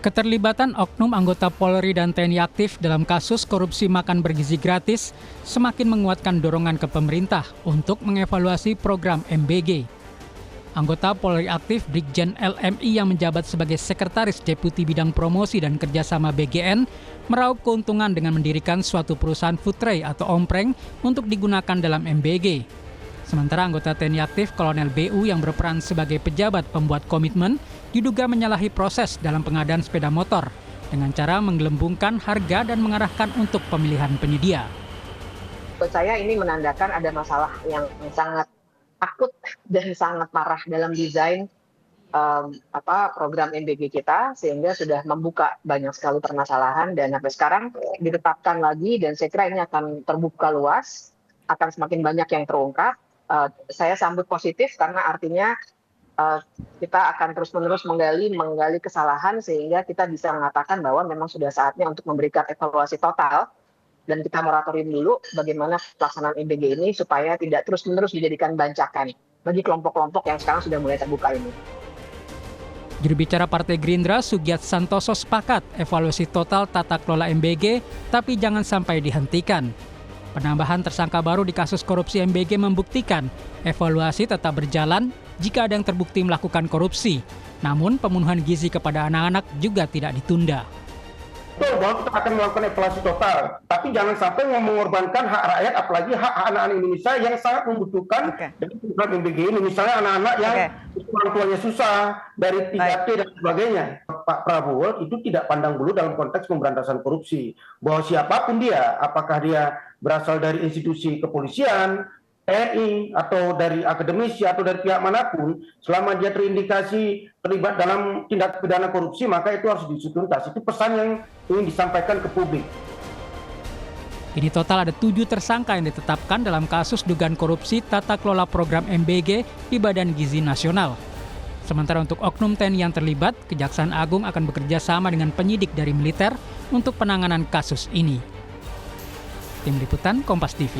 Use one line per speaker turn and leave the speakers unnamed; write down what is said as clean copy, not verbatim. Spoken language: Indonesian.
Keterlibatan oknum anggota Polri dan TNI aktif dalam kasus korupsi makan bergizi gratis semakin menguatkan dorongan ke pemerintah untuk mengevaluasi program MBG. Anggota Polri aktif Brigjen LMI yang menjabat sebagai Sekretaris Deputi Bidang Promosi dan Kerjasama BGN meraup keuntungan dengan mendirikan suatu perusahaan food tray atau ompreng untuk digunakan dalam MBG. Sementara anggota TNI aktif Kolonel BU yang berperan sebagai pejabat pembuat komitmen diduga menyalahi proses dalam pengadaan sepeda motor dengan cara menggelembungkan harga dan mengarahkan untuk pemilihan penyedia.
Menurut saya ini menandakan ada masalah yang sangat akut dan sangat parah dalam desain program MBG kita, sehingga sudah membuka banyak sekali permasalahan dan sampai sekarang ditetapkan lagi, dan saya kira ini akan terbuka luas, akan semakin banyak yang terungkap. Saya sambut positif karena artinya kita akan terus-menerus menggali kesalahan sehingga kita bisa mengatakan bahwa memang sudah saatnya untuk memberikan evaluasi total dan kita moratorium dulu bagaimana pelaksanaan MBG ini supaya tidak terus-menerus dijadikan bancakan bagi kelompok-kelompok yang sekarang sudah mulai terbuka ini.
Juru bicara Partai Gerindra Sugiat Santoso sepakat evaluasi total tata kelola MBG tapi jangan sampai dihentikan. Penambahan tersangka baru di kasus korupsi MBG membuktikan evaluasi tetap berjalan jika ada yang terbukti melakukan korupsi. Namun pembunuhan gizi kepada anak-anak juga tidak ditunda.
Betul bahwa kita akan melakukan evaluasi total, tapi jangan sampai mengorbankan hak rakyat, apalagi hak anak-anak Indonesia yang sangat membutuhkan dari program MBG ini. Misalnya anak-anak yang orang tuanya susah, dari 3T dan sebagainya. Pak Prabowo itu tidak pandang bulu dalam konteks pemberantasan korupsi. Bahwa siapapun dia, apakah dia berasal dari institusi kepolisian, TNI, atau dari akademisi, atau dari pihak manapun, selama dia terindikasi terlibat dalam tindak pidana korupsi, maka itu harus dituntas. Itu pesan yang ingin disampaikan ke publik.
Ini total ada 7 tersangka yang ditetapkan dalam kasus dugaan korupsi tata kelola program MBG di Badan Gizi Nasional. Sementara untuk oknum TNI yang terlibat, Kejaksaan Agung akan bekerja sama dengan penyidik dari militer untuk penanganan kasus ini. Tim Liputan Kompas TV.